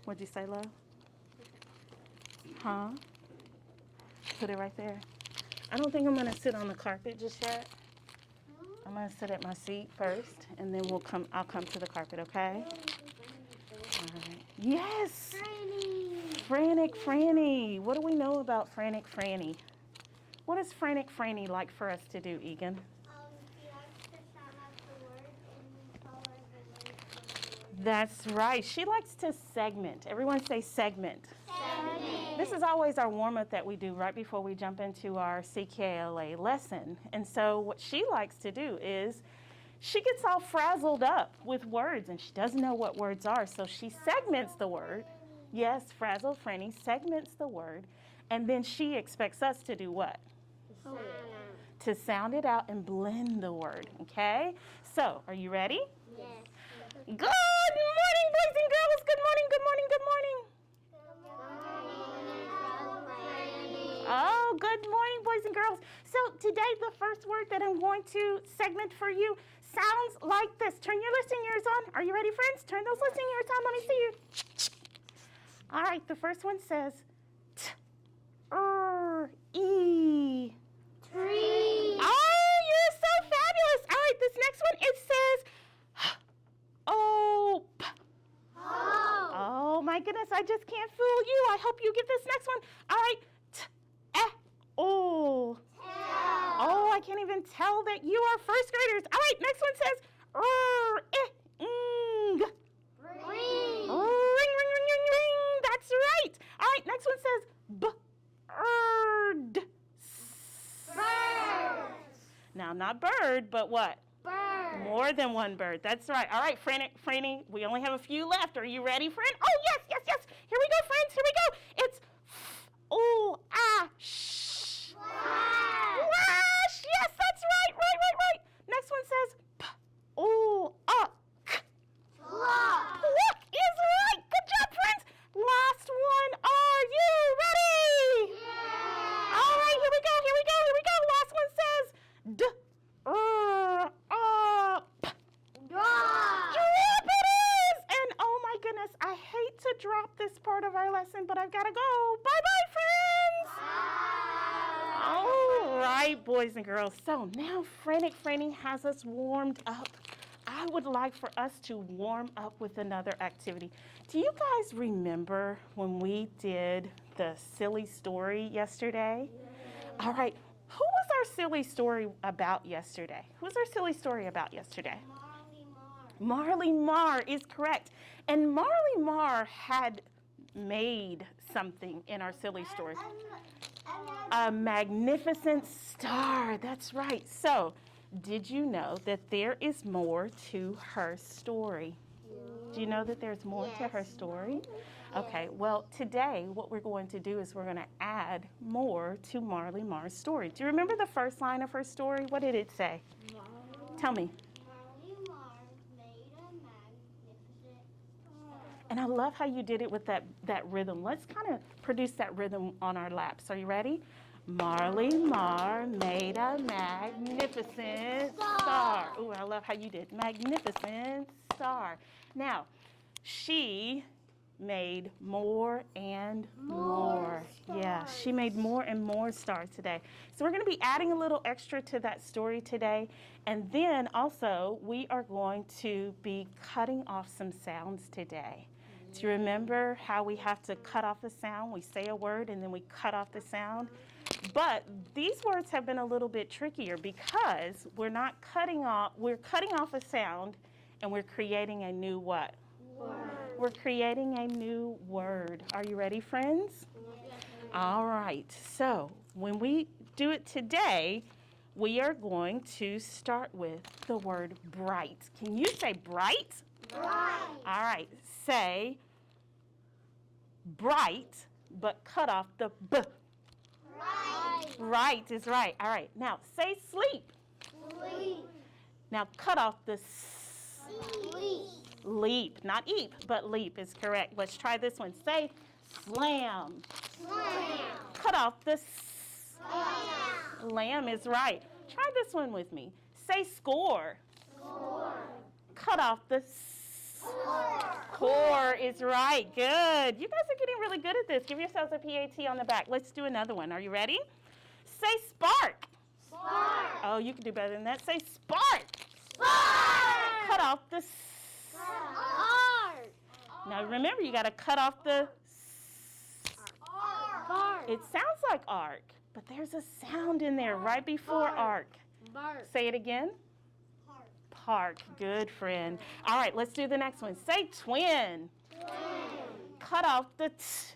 What'd you say, love? Huh? Put it right there. I don't think I'm gonna sit on the carpet just yet. I'm gonna sit at my seat first, and then I'll come to the carpet, okay? All right. Yes! Frantic Franny. What do we know about Frantic Franny? What is Frantic Franny like for us to do, Egan? She likes to sound out the word and tell her the words of the word. That's right. She likes to segment. Everyone say segment. Segment. This is always our warm-up that we do right before we jump into our CKLA lesson. And so what she likes to do is she gets all frazzled up with words and she doesn't know what words are. So she segments the word. Yes, frazzle Franny segments the word. And then she expects us to do what? To sound it out and blend the word, okay? So, are you ready? Yes. Good morning, boys and girls. Good morning, good morning, good morning. Oh, good morning, boys and girls. So today, the first word that I'm going to segment for you sounds like this. Turn your listening ears on. Are you ready, friends? Turn those listening ears on. Let me see you. All right, the first one says T-R-E. Tree. Oh, you're so fabulous. All right, this next one, it says Ope. Oh, my goodness, I just can't fool you. I hope you get this next one. All right, T-E-O. Oh, I can't even tell that you are first graders. All right, next one says R-E-Ing. Ring. Ring, ring, ring, ring, ring. That's right. All right, next one says bird. Bird. Now, not bird, but what? Bird. More than one bird. That's right. All right, Franny, we only have a few left. Are you ready, friend? Oh, yes, yes, yes. Here we go, friends. Here we go. It's F-O-A-S-H. Wash. Yes, that's right. Right. Next one says P-O-A-K. Lock. Look is right. Good job, friends. Last one. Are you ready? Yeah. All right, here we go. Last one says D-R-U-P. Drop. Drop it is! And oh my goodness, I hate to drop this part of our lesson, but I've got to go. Bye-bye, friends. All right, boys and girls. So now Frantic Franny has us warmed up. I would like for us to warm up with another activity. Do you guys remember when we did the silly story yesterday? Yeah. All right. Who was our silly story about yesterday? Marley Marr is correct. And Marley Marr had made something in our silly story. A magnificent star. That's right. So, did you know that there is more to her story? Do you know that there's more to her story? Okay, well, today what we're going to do is we're going to add more to Marley Marr's story. Do you remember the first line of her story? What did it say? Tell me. Marley Marr made a magnificent star. And I love how you did it with that rhythm. Let's kind of produce that rhythm on our laps. Are you ready? Marley Marr made a magnificent star. Ooh, I love how you did. Magnificent star. Now, she made more and more. Yeah, she made more and more stars today. So we're going to be adding a little extra to that story today. And then also, we are going to be cutting off some sounds today. Do you remember how we have to cut off the sound? We say a word and then we cut off the sound. But these words have been a little bit trickier because we're cutting off a sound and we're creating a new what? Word. We're creating a new word. Are you ready, friends? All right. So when we do it today, we are going to start with the word bright. Can you say bright? Bright. All right. Say bright, but cut off the B. Right. Right is right. All right. Now say sleep. Sleep. Now cut off the S. Sleep. Leap. Not eep, but leap is correct. Let's try this one. Say slam. Slam. Cut off the S. Slam. Lamb is right. Try this one with me. Say score. Score. Cut off the S. Core is right. Good. You guys are getting really good at this. Give yourselves a PAT on the back. Let's do another one. Are you ready? Say spark. Spark. Oh, you can do better than that. Say spark. Spark. Cut off the s. Art. Now remember, you got to cut off the s. Art. It sounds like arc, but there's a sound in there right before arc. Bark. Say it again. Park. Good, friend. All right, let's do the next one. Say twin. Cut off the t.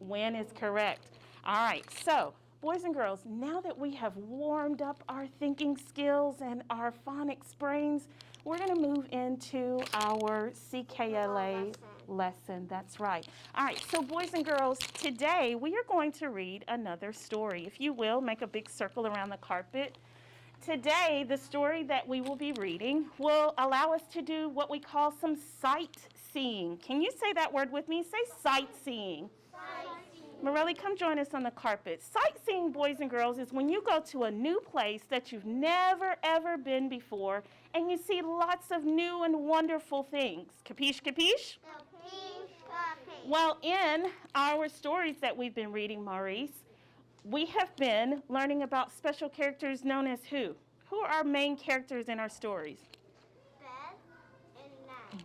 Win is correct. All right, so boys and girls, now that we have warmed up our thinking skills and our phonics brains, we're going to move into our CKLA lesson. That's right. All right, so boys and girls, today we are going to read another story. If you will, make a big circle around the carpet. Today, the story that we will be reading will allow us to do what we call some sightseeing. Can you say that word with me? Say sightseeing. Morelli, come join us on the carpet. Sightseeing, boys and girls, is when you go to a new place that you've never, ever been before, and you see lots of new and wonderful things. Capiche, capiche? Well, in our stories that we've been reading, Maurice, we have been learning about special characters known as who? Who are our main characters in our stories?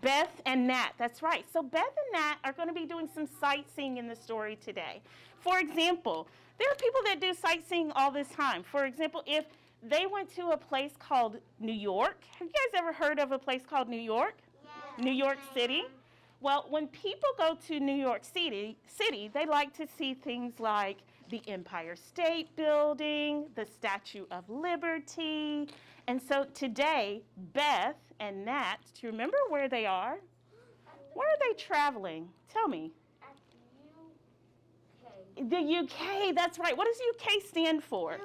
Beth and Nat, that's right. So Beth and Nat are going to be doing some sightseeing in the story today. For example, there are people that do sightseeing all this time. For example, if they went to a place called New York. Have you guys ever heard of a place called New York? Yes. New York City? Well, when people go to New York City, they like to see things like the Empire State Building, the Statue of Liberty. And so today, Beth and Nat, do you remember where they are? Where are they traveling? Tell me. The UK, that's right. What does UK stand for?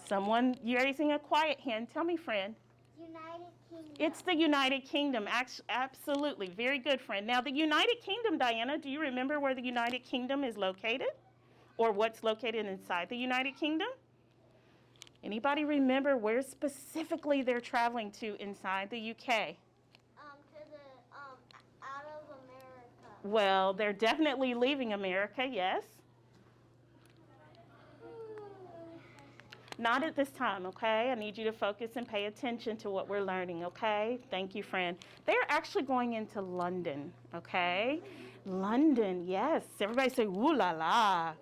Someone, you're raising a quiet hand. Tell me, friend. United Kingdom. It's the United Kingdom. Absolutely. Very good, friend. Now, the United Kingdom, Diana, do you remember where the United Kingdom is located? Or what's located inside the United Kingdom? Anybody remember where specifically they're traveling to inside the UK? Out of America. Well, they're definitely leaving America, yes? Not at this time, okay? I need you to focus and pay attention to what we're learning, okay? Thank you, friend. They're actually going into London, okay? London, yes. Everybody say, ooh la la.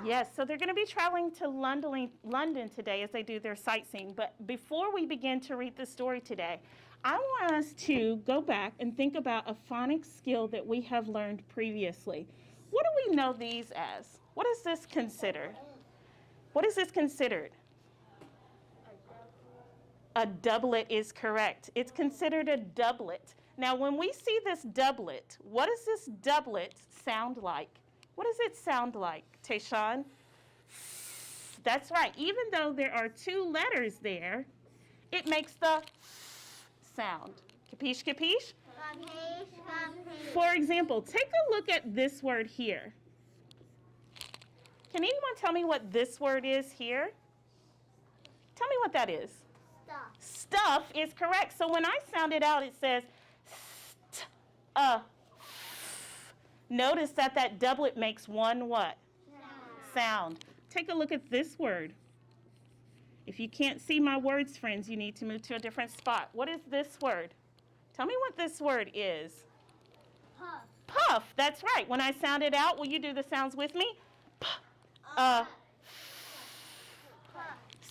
Yes, so they're going to be traveling to London today as they do their sightseeing. But before we begin to read the story today, I want us to go back and think about a phonics skill that we have learned previously. What do we know these as? What is this considered? What is this considered? A doublet is correct. It's considered a doublet. Now, when we see this doublet, what does this doublet sound like? What does it sound like, Tayshawn? That's right. Even though there are two letters there, it makes the sound. Capiche, capiche? For example, take a look at this word here. Can anyone tell me what this word is here? Tell me what that is. Stuff. Stuff is correct. So when I sound it out, it says Notice that that doublet makes one what? Sound. Take a look at this word. If you can't see my words, friends, you need to move to a different spot. What is this word? Tell me what this word is. Puff. Puff. That's right. When I sound it out, will you do the sounds with me?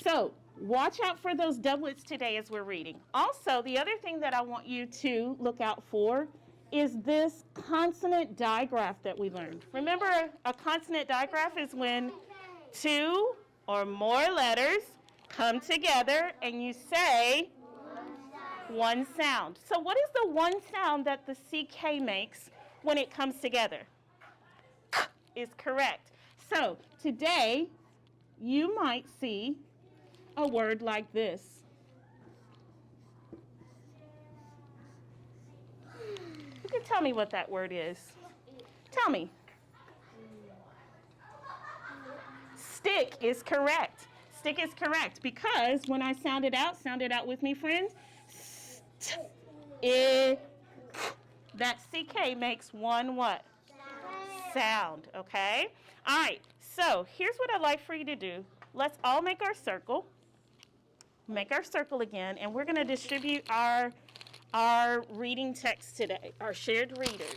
So watch out for those doublets today as we're reading. Also, the other thing that I want you to look out for is this consonant digraph that we learned. Remember, a consonant digraph is when two or more letters come together and you say one sound. So what is the one sound that the CK makes when it comes together? Is correct. So today you might see a word like this. You can tell me what that word is. Tell me. Stick is correct. Stick is correct because when I sound it out with me, friends. That CK makes one what? Sound, okay? All right, so here's what I'd like for you to do. Let's all make our circle. Make our circle again, and we're going to distribute our reading text today, our shared readers,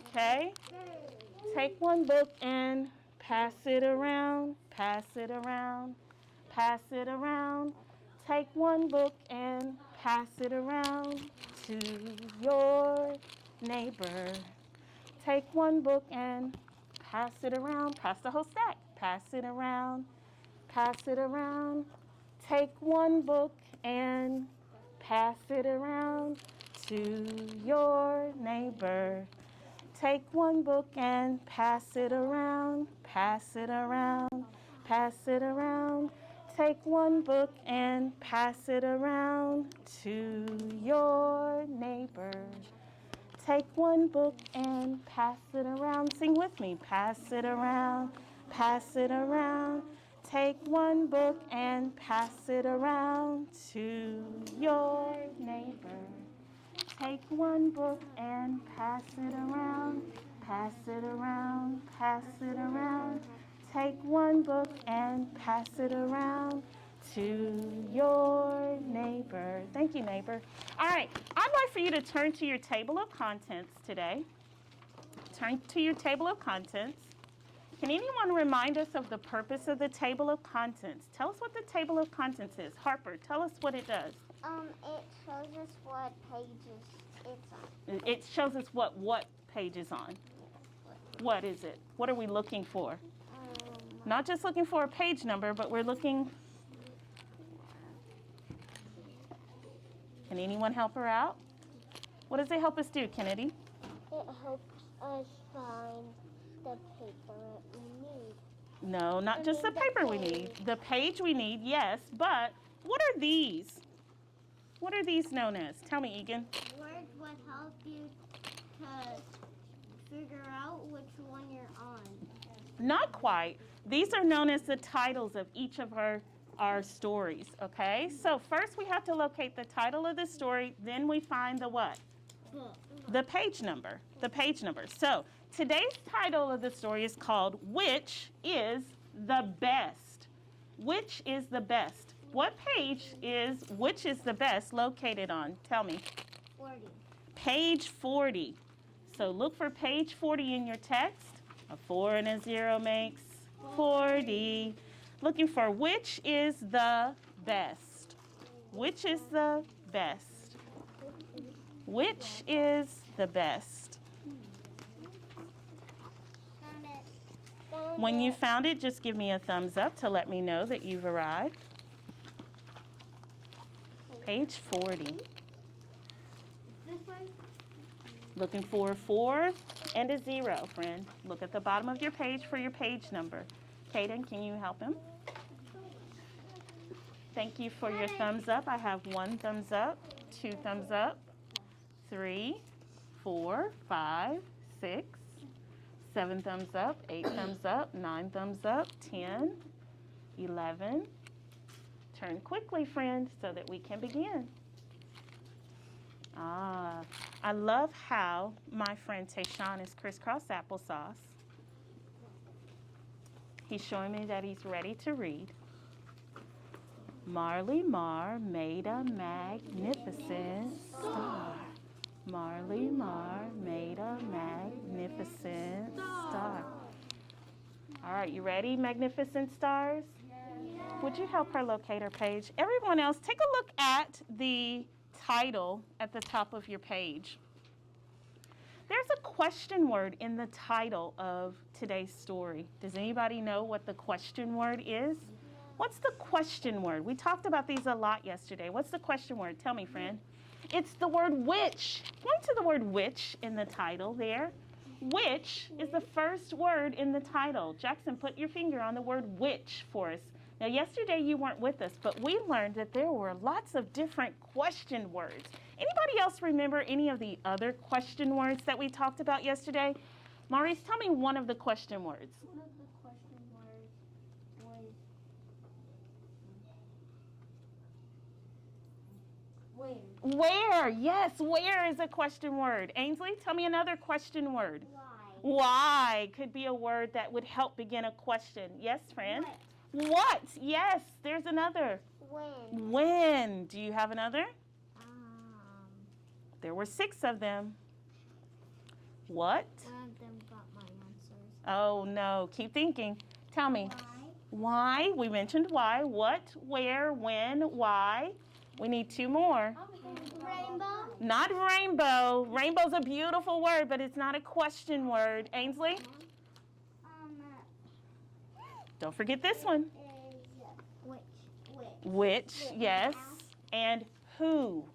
okay? Take one book and pass it around, pass it around, pass it around. Take one book and pass it around to your neighbor. Take one book and pass it around, pass the whole stack, pass it around, pass it around. Take one book and pass it around to your neighbor. Take one book and pass it around, pass it around, pass it around. Take one book and pass it around to your neighbor. Take one book and pass it around. Sing with me. Pass it around, pass it around. Take one book and pass it around to your neighbor. Take one book and pass it around, pass it around, pass it around. Take one book and pass it around to your neighbor. Thank you, neighbor. All right, I'd like for you to turn to your table of contents today. Turn to your table of contents. Can anyone remind us of the purpose of the table of contents? Tell us what the table of contents is. Harper, tell us what it does. It shows us what pages it's on. It shows us what page is on. What is it? What are we looking for? Not just looking for a page number, but we're looking. Can anyone help her out? What does it help us do, Kennedy? It helps us find the paper we need. No, not just the paper we need. The page we need, yes, but what are these? What are these known as? Tell me, Egan. Words would help you to figure out which one you're on. Not quite. These are known as the titles of each of our stories, okay? So first we have to locate the title of the story, then we find the what? The page number. The page number. So today's title of the story is called Which is the Best? Which is the best? What page is Which is the Best located on? Tell me. 40. Page 40. So look for page 40 in your text. A 4 and a 0 makes 40. Looking for which is the best. Which is the best? Which is the best? Found it. When you found it, just give me a thumbs up to let me know that you've arrived. Page 40. This way? Looking for a 4 and a 0, friend. Look at the bottom of your page for your page number. Kaden, can you help him? Thank you for your thumbs up. I have 1 thumbs up, 2 thumbs up, 3, 4, 5, 6, 7 thumbs up, 8 thumbs up, 9 thumbs up, 10, 11. Turn quickly, friend, so that we can begin. I love how my friend Tayshawn is crisscross applesauce. He's showing me that he's ready to read. Marley Marr made a magnificent star. Marley Marr made a magnificent star. All right, you ready, magnificent stars? Would you help her locate her page? Everyone else, take a look at the title at the top of your page. There's a question word in the title of today's story. Does anybody know what the question word is? What's the question word? We talked about these a lot yesterday. What's the question word? Tell me, friend. It's the word which. Point to the word which in the title there. Which is the first word in the title. Jackson, put your finger on the word which for us. Now, yesterday you weren't with us, but we learned that there were lots of different question words. Anybody else remember any of the other question words that we talked about yesterday? Maurice, tell me one of the question words. One of the question words Where? Yes, where is a question word. Ainsley, tell me another question word. Why could be a word that would help begin a question. Yes, Fran? What? Yes, there's another. When. Do you have another? There were 6 of them. What? One of them got my answers. Oh, no. Keep thinking. Tell me. Why? We mentioned why. What, where, when, why. We need 2 more. Rainbow. Not rainbow. Rainbow's a beautiful word, but it's not a question word. Ainsley? Don't forget this one. Which, yes. And who.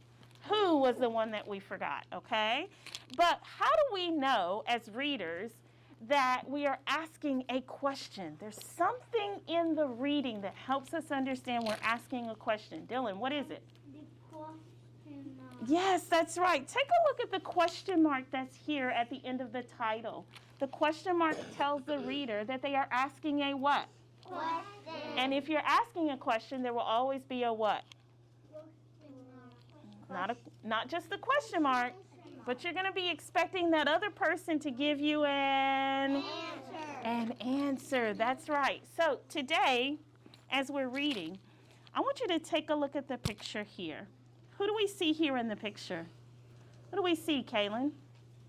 Who was the one that we forgot, okay? But how do we know as readers that we are asking a question? There's something in the reading that helps us understand we're asking a question. Dylan, what is it? The question mark. Yes, that's right. Take a look at the question mark that's here at the end of the title. The question mark tells the reader that they are asking a what? Question. And if you're asking a question, there will always be a what? Not just the question mark, but you're going to be expecting that other person to give you an answer. That's right. So today, as we're reading, I want you to take a look at the picture here. Who do we see here in the picture? Who do we see, Kaylin?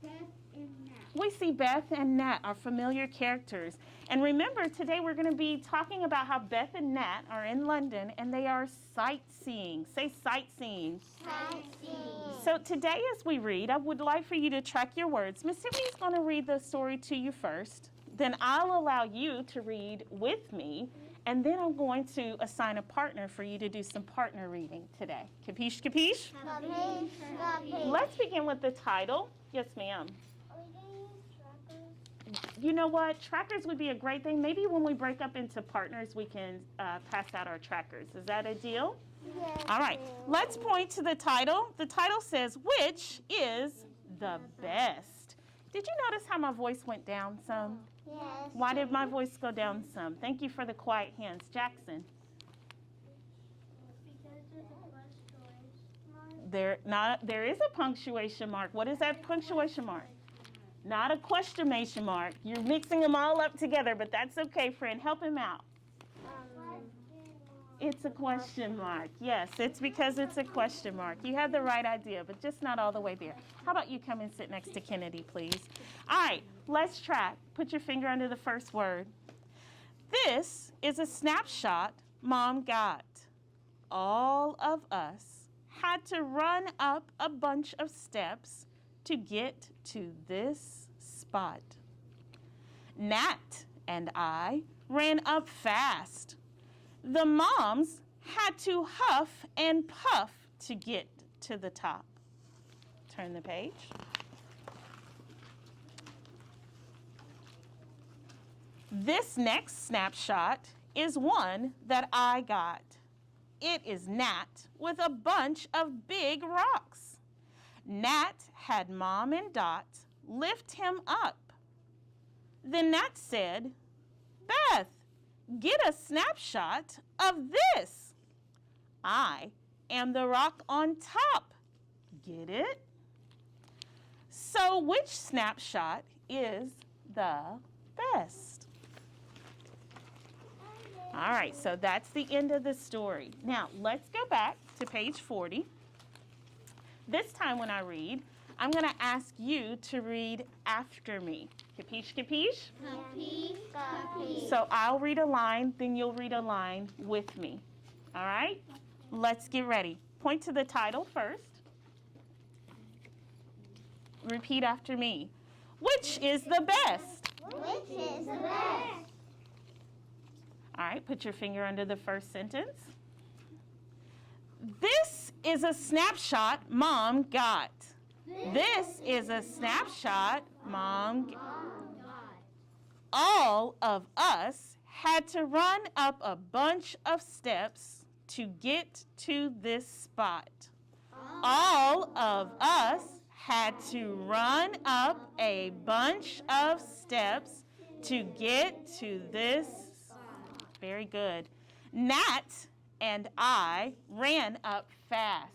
Beth and Nat. We see Beth and Nat, our familiar characters. And remember, today we're going to be talking about how Beth and Nat are in London and they are sightseeing. Say sightseeing. Sightseeing. So today as we read, I would like for you to track your words. Miss Tiffany's going to read the story to you first. Then I'll allow you to read with me. And then I'm going to assign a partner for you to do some partner reading today. Capiche, capiche? Capiche, capiche. Let's begin with the title. Yes, ma'am. Are we going to use trackers? You know what? Trackers would be a great thing. Maybe when we break up into partners, we can pass out our trackers. Is that a deal? Yes. All right. Let's point to the title. The title says, which is the best? Did you notice how my voice went down some? Yes. Why did my voice go down some? Thank you for the quiet hands. Jackson. Because of the question mark. There is a punctuation mark. What is that punctuation mark? Not a questionation mark. You're mixing them all up together, but that's okay, friend. Help him out. It's a question mark. Yes, it's because it's a question mark. You had the right idea, but just not all the way there. How about you come and sit next to Kennedy, please? All right, let's track. Put your finger under the first word. This is a snapshot Mom got. All of us had to run up a bunch of steps to get to this spot. Nat and I ran up fast. The moms had to huff and puff to get to the top. Turn the page. This next snapshot is one that I got. It is Nat with a bunch of big rocks. Nat had Mom and Dot lift him up. Then Nat said, Beth, get a snapshot of this. I am the rock on top. Get it? So which snapshot is the best? All right, so that's the end of the story. Now, let's go back to page 40. This time when I read, I'm going to ask you to read after me. Capiche, capiche? Capiche, capiche. So I'll read a line, then you'll read a line with me. All right? Let's get ready. Point to the title first. Repeat after me. Which is the best? Which is the best? All right, put your finger under the first sentence. This is a snapshot Mom got. This is a snapshot Mom got. All of us had to run up a bunch of steps to get to this spot. All of us had to run up a bunch of steps to get to this spot. Very good. Nat and I ran up fast.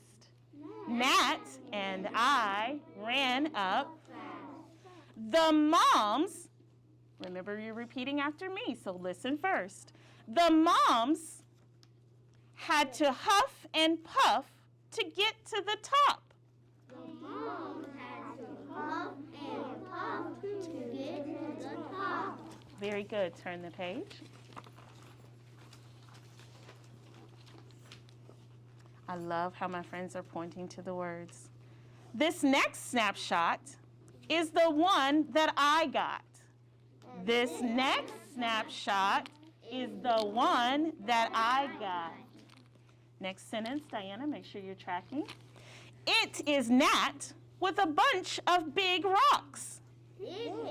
Nat and I ran up. The moms, remember you're repeating after me, so listen first. The moms had to huff and puff to get to the top. The moms had to huff and puff to get to the top. Very good. Turn the page. I love how my friends are pointing to the words. This next snapshot is the one that I got. This next snapshot is the one that I got. Next sentence, Diana, make sure you're tracking. It is Nat with a bunch of big rocks.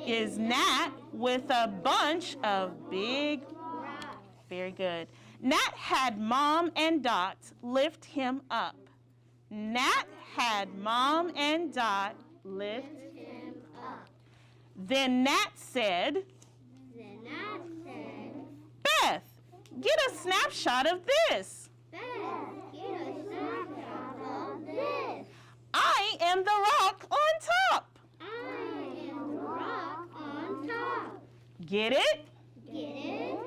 Is Nat with a bunch of big rocks. Very good. Nat had Mom and Dot lift him up. Nat had Mom and Dot lift him up. Then Nat said, Beth, get a snapshot of this. Beth, get a snapshot of this. I am the rock on top. I am the rock on top. Get it? Get it?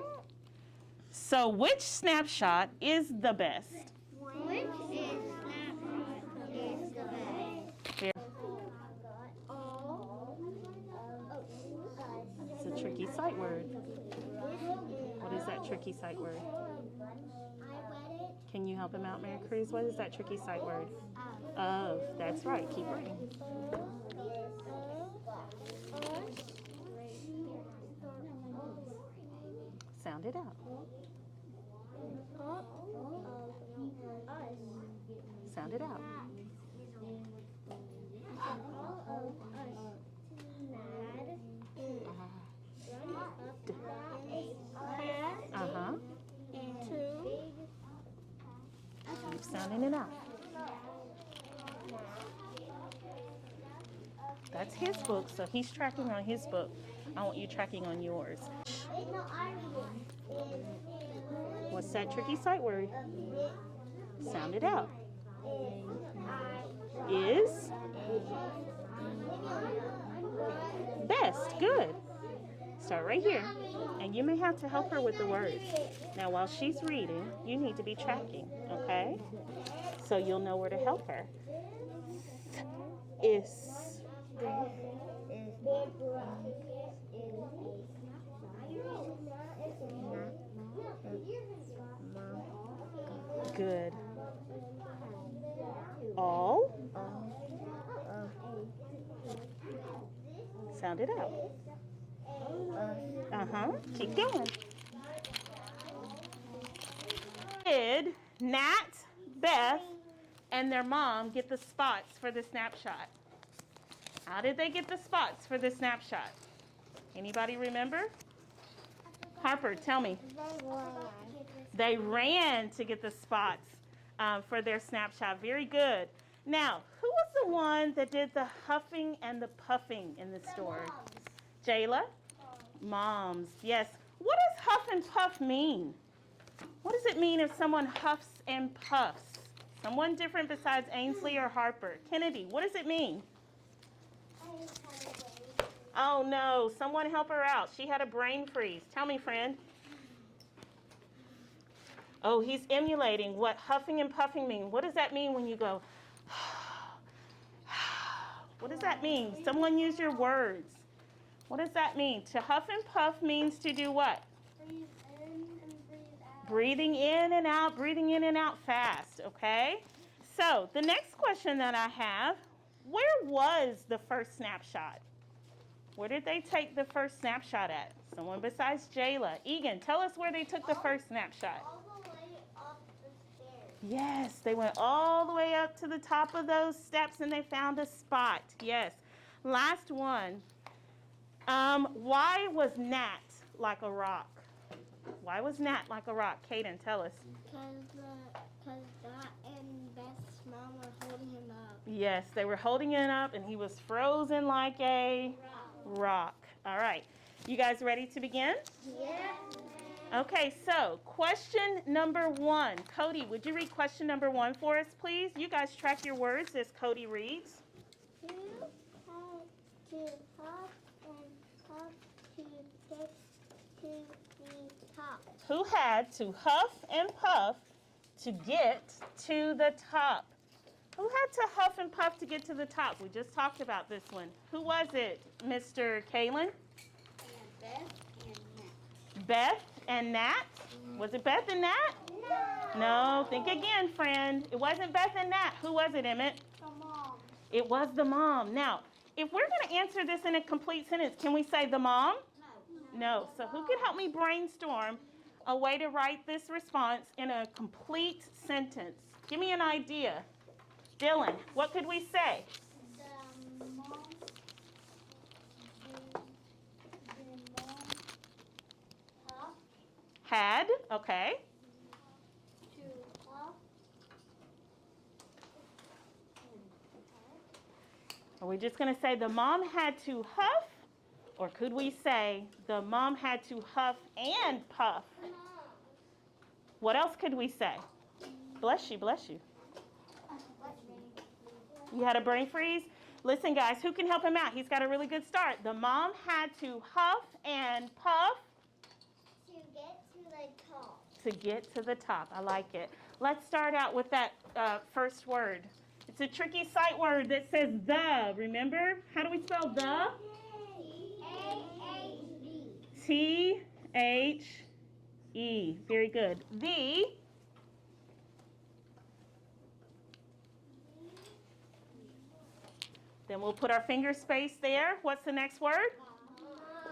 So which snapshot is the best? Which is snapshot is the best? Here. It's a tricky sight word. What is that tricky sight word? Can you help him out, Mary Cruz? What is that tricky sight word? Of. That's right. Keep reading. Sound it out. Sound it out. Uh-huh. Keep sounding it out. That's his book, so he's tracking on his book. I want you tracking on yours. What's that tricky sight word? Sound it out. Is best. Good. Start right here. And you may have to help her with the words. Now, while she's reading, you need to be tracking, okay? So you'll know where to help her. Is. Good. All. Sound it out. Uh-huh. Keep going. Did Nat, Beth, and their mom get the spots for the snapshot? How did they get the spots for the snapshot? Anybody remember? Harper, tell me. They ran to get the spots for their snapshot. Very good. Now, who was the one that did the huffing and the puffing in the story? Jayla? Moms, yes. What does huff and puff mean? What does it mean if someone huffs and puffs? Someone different besides Ainsley or Harper. Kennedy, what does it mean? Oh no, someone help her out. She had a brain freeze. Tell me, friend. Oh, he's emulating what huffing and puffing mean. What does that mean when you go, what does that mean? Someone use your words. What does that mean? To huff and puff means to do what? Breathe in and breathe out. Breathing in and out fast, okay? So the next question that I have, where was the first snapshot? Where did they take the first snapshot at? Someone besides Jayla. Egan, tell us where they took the first snapshot. All the way up the stairs. Yes, they went all the way up to the top of those steps and they found a spot. Yes. Last one. Why was Nat like a rock? Why was Nat like a rock? Kaden, tell us. Because Dot and Beth's mom were holding him up. Yes, they were holding him up and he was frozen like a rock. All right. You guys ready to begin? Yeah. Okay, so question number 1. Cody, would you read question number 1 for us, please? You guys track your words as Cody reads. Who had to huff and puff to get to the top? Who had to huff and puff to get to the top? Who had to huff and puff to get to the top? We just talked about this one. Who was it, Mr. Kalen? And Beth and Nat. Beth and Nat? Was it Beth and Nat? No, think again, friend. It wasn't Beth and Nat. Who was it, Emmett? The mom. It was the mom. Now, if we're going to answer this in a complete sentence, can we say the mom? No. So who could help me brainstorm a way to write this response in a complete sentence? Give me an idea. Dylan, what could we say? The mom. The mom. Huff Had, okay. to huff. Are we just going to say the mom had to huff? Or could we say the mom had to huff and puff? What else could we say? Bless you, bless you. You had a brain freeze? Listen, guys, who can help him out? He's got a really good start. The mom had to huff and puff To get to the top. to get to the top. I like it. Let's start out with that first word. It's a tricky sight word that says the. Remember? How do we spell the? A-A-D. T-H-E. Very good. The. Then we'll put our finger space there. What's the next word?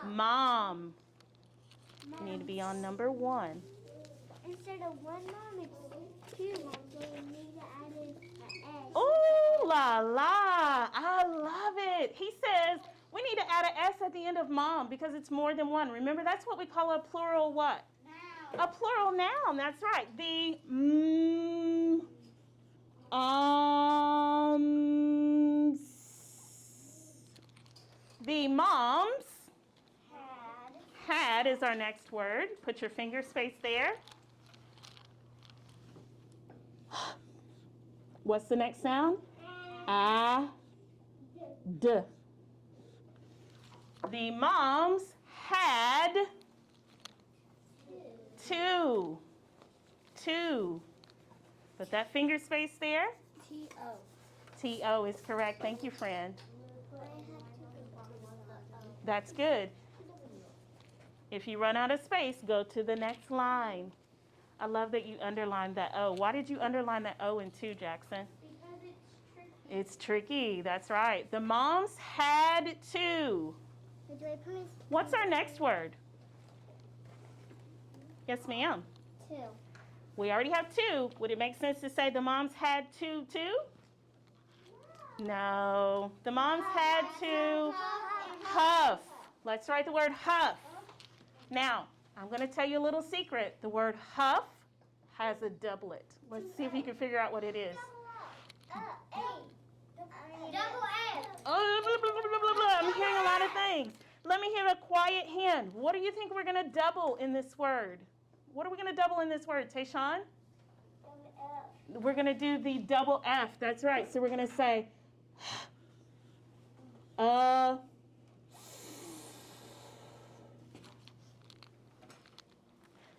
Mom. We need to be on number 1. Instead of one mom, it's 2 moms, so we need to add in an S. Ooh la la. I love it. He says we need to add an S at the end of mom because it's more than one. Remember, that's what we call a plural what? Now. A plural noun. That's right. The the moms had is our next word. Put your finger space there. What's the next sound? A, D. The moms had 2. Put that finger space there. T-O. T-O is correct. Thank you, friend. That's good. If you run out of space, go to the next line. I love that you underlined that O. Why did you underline that O in 2, Jackson? Because it's tricky. It's tricky. That's right. The moms had 2. What's our next word? Yes, ma'am. 2. We already have 2. Would it make sense to say the moms had 2 too? No. The moms had to huff. Let's write the word huff. Now, I'm going to tell you a little secret. The word huff has a doublet. Let's see if you can figure out what it is. Double F. Oh, blah, blah, blah, blah, blah. I'm hearing a lot of things. Let me hear a quiet hand. What do you think we're going to double in this word? What are we going to double in this word, Tayshawn? We're going to do the double F. That's right. So we're going to say,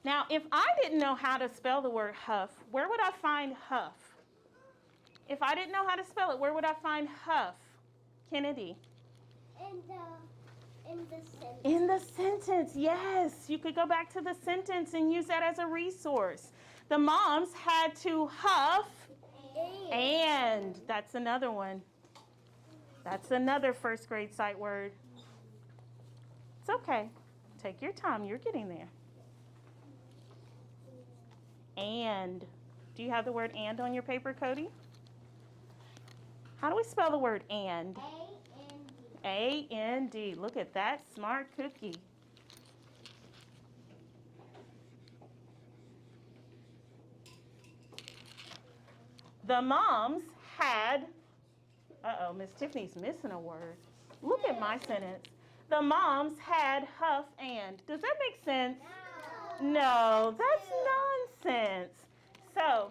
Now, if I didn't know how to spell the word huff, where would I find huff? If I didn't know how to spell it, where would I find huff? Kennedy? In the sentence. In the sentence, yes. You could go back to the sentence and use that as a resource. The moms had to huff and. That's another one. That's another first grade sight word. It's okay. Take your time. You're getting there. And. Do you have the word and on your paper, Cody? How do we spell the word and? A-N-D. A-N-D. Look at that smart cookie. The moms had, Miss Tiffany's missing a word. Look at my sentence. The moms had huff and. Does that make sense? No, that's nonsense. So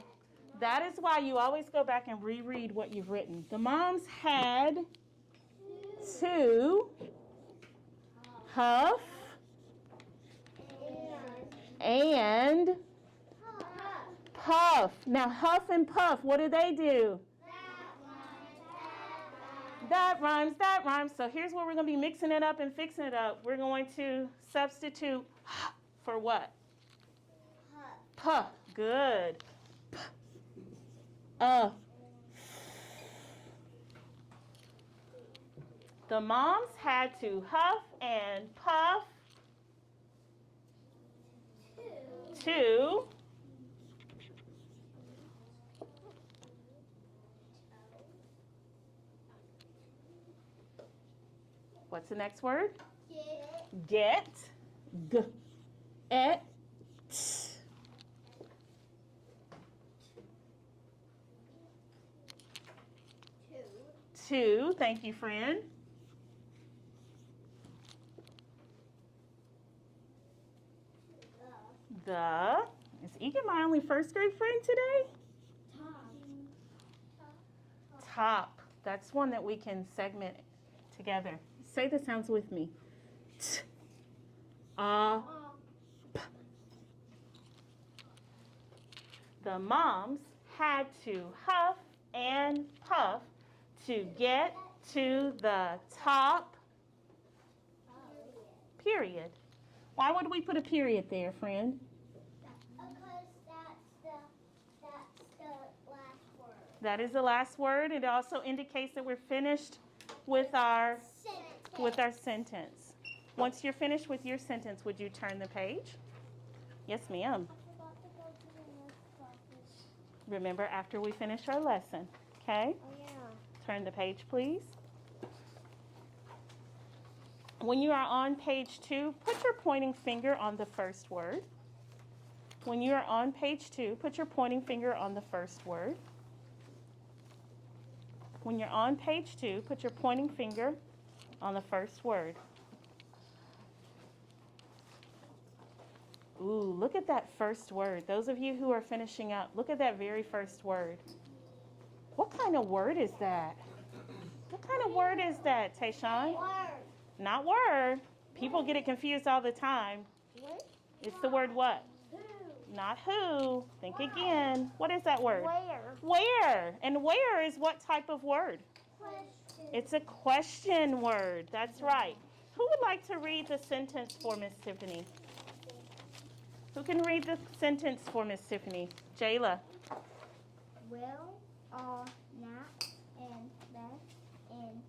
that is why you always go back and reread what you've written. The moms had to huff and puff. Now, huff and puff, what do they do? That rhymes, that rhymes. So here's where we're going to be mixing it up and fixing it up. We're going to substitute for what? Puff. Good. The moms had to huff and puff to what's the next word? Get. G. Et. To. Thank you, friend. The. Is Egan my only first grade friend today? Top. That's one that we can segment together. Say the sounds with me. T. P. The moms had to huff and puff to get to the top. Period. Why would we put a period there, friend? Because that's the last word. That is the last word. It also indicates that we're finished with our sentence. Once you're finished with your sentence, would you turn the page? Yes, ma'am. I forgot to go to the next class. Remember after we finish our lesson, okay? Oh, yeah. Turn the page, please. When you are on page 2, put your pointing finger on the first word. When you are on page 2, put your pointing finger on the first word. When you're on page 2, put your pointing finger on the first word. Ooh, look at that first word. Those of you who are finishing up, look at that very first word. What kind of word is that? What kind of word is that, Tayshawn? Word. Not word. People get it confused all the time. It's the word what? Who? Not who. Think again. What is that word? Where? Where. And where is what type of word? Question. It's a question word. That's right. Who would like to read the sentence for Miss Tiffany? Who can read the sentence for Miss Tiffany? Jayla. Will are not and Beth and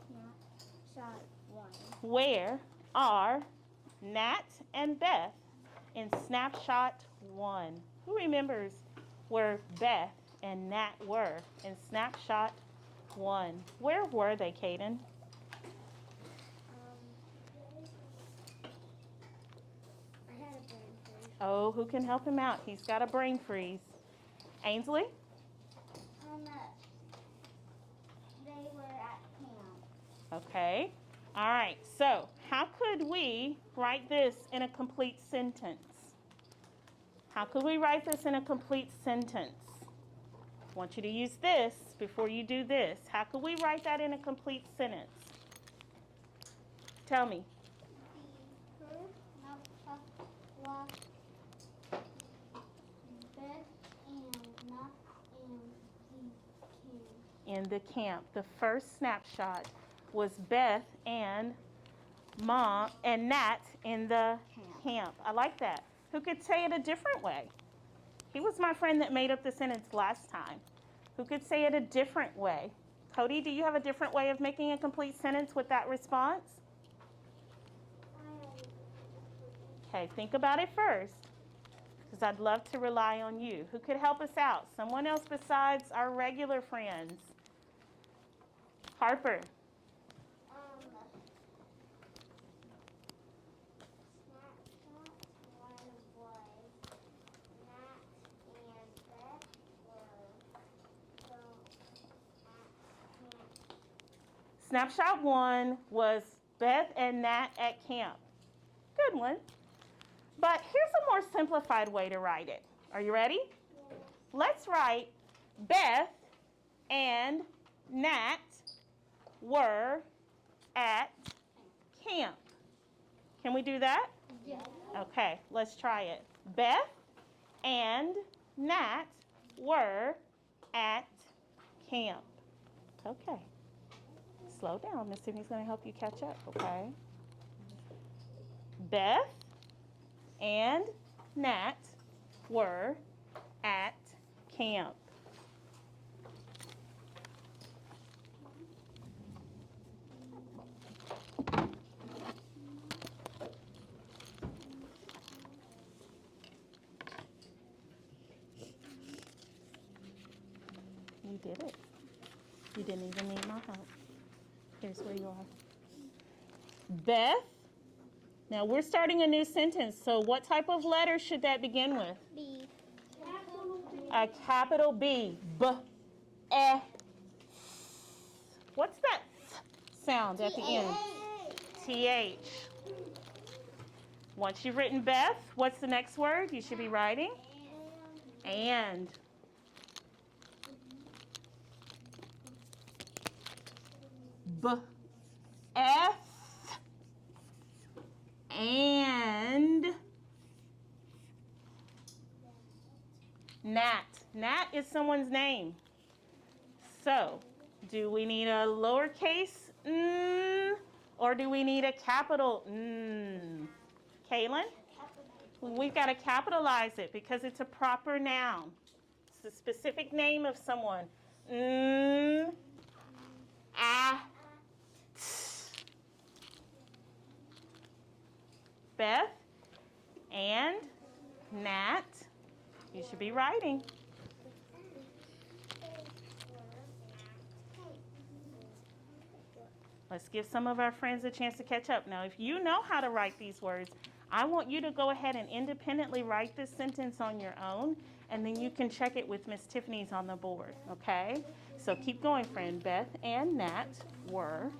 snapshot 1. Where are Nat and Beth in snapshot 1? Who remembers where Beth and Nat were in snapshot 1? Where were they, Caden? I had a brain freeze. Oh, who can help him out? He's got a brain freeze. Ainsley? They were at camp. Okay. All right. So, how could we write this in a complete sentence? How could we write this in a complete sentence? I want you to use this before you do this. How could we write that in a complete sentence? Tell me. In the camp. The first snapshot was Beth and Mom and Nat in the camp. I like that. Who could say it a different way? He was my friend that made up the sentence last time. Who could say it a different way? Cody, do you have a different way of making a complete sentence with that response? Okay, think about it first, because I'd love to rely on you. Who could help us out? Someone else besides our regular friends. Harper. Snapshot 1 was Beth and Nat at camp. Good one. But here's a more simplified way to write it. Are you ready? Let's write Beth and Nat were at camp. Can we do that? Yes. Okay, let's try it. Beth and Nat were at camp. Okay. Slow down. Miss Tiffany's going to help you catch up, okay? Beth and Nat were at camp. You did it. You didn't even need my help. Here's where you are. Beth. Now we're starting a new sentence. So what type of letter should that begin with? B. A capital B. B. E. What's that sound at the end? TH. Once you've written Beth, what's the next word you should be writing? And. B. F. And. Nat. Nat is someone's name. So, do we need a lowercase n or do we need a capital n? Kaylin? We've got to capitalize it because it's a proper noun. It's a specific name of someone. N, a, t. Beth and Nat, you should be writing. Let's give some of our friends a chance to catch up. Now, if you know how to write these words, I want you to go ahead and independently write this sentence on your own, and then you can check it with Miss Tiffany's on the board, okay? So keep going, friend. Beth and Nat were.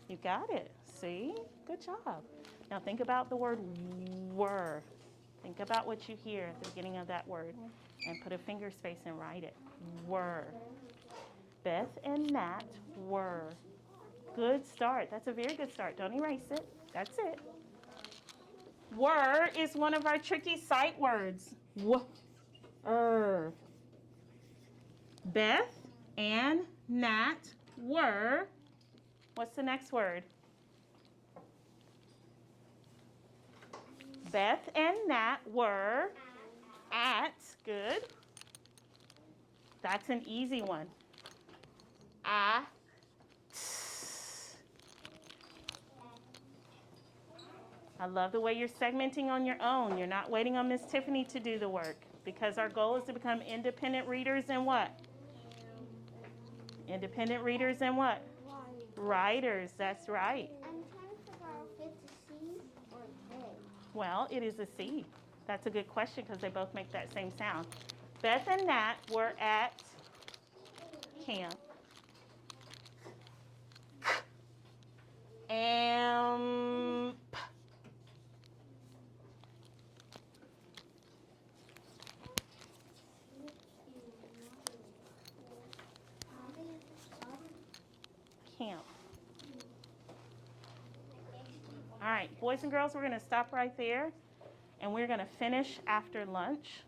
You got it. See? Good job. Now think about the word were. Think about what you hear at the beginning of that word and put a finger space and write it. Were. Beth and Nat were. Good start. That's a very good start. Don't erase it. That's it. Were is one of our tricky sight words. Beth and Nat were. What's the next word? Beth and Nat were at. Good. That's an easy one. At. I love the way you're segmenting on your own. You're not waiting on Miss Tiffany to do the work because our goal is to become independent readers and what? Independent readers and what? Writers. That's right. I'm trying to figure out if it's a C or an A. Well, it is a C. That's a good question because they both make that same sound. Beth and Nat were at camp. Amp. Camp. All right, boys and girls, we're going to stop right there, and we're going to finish after lunch.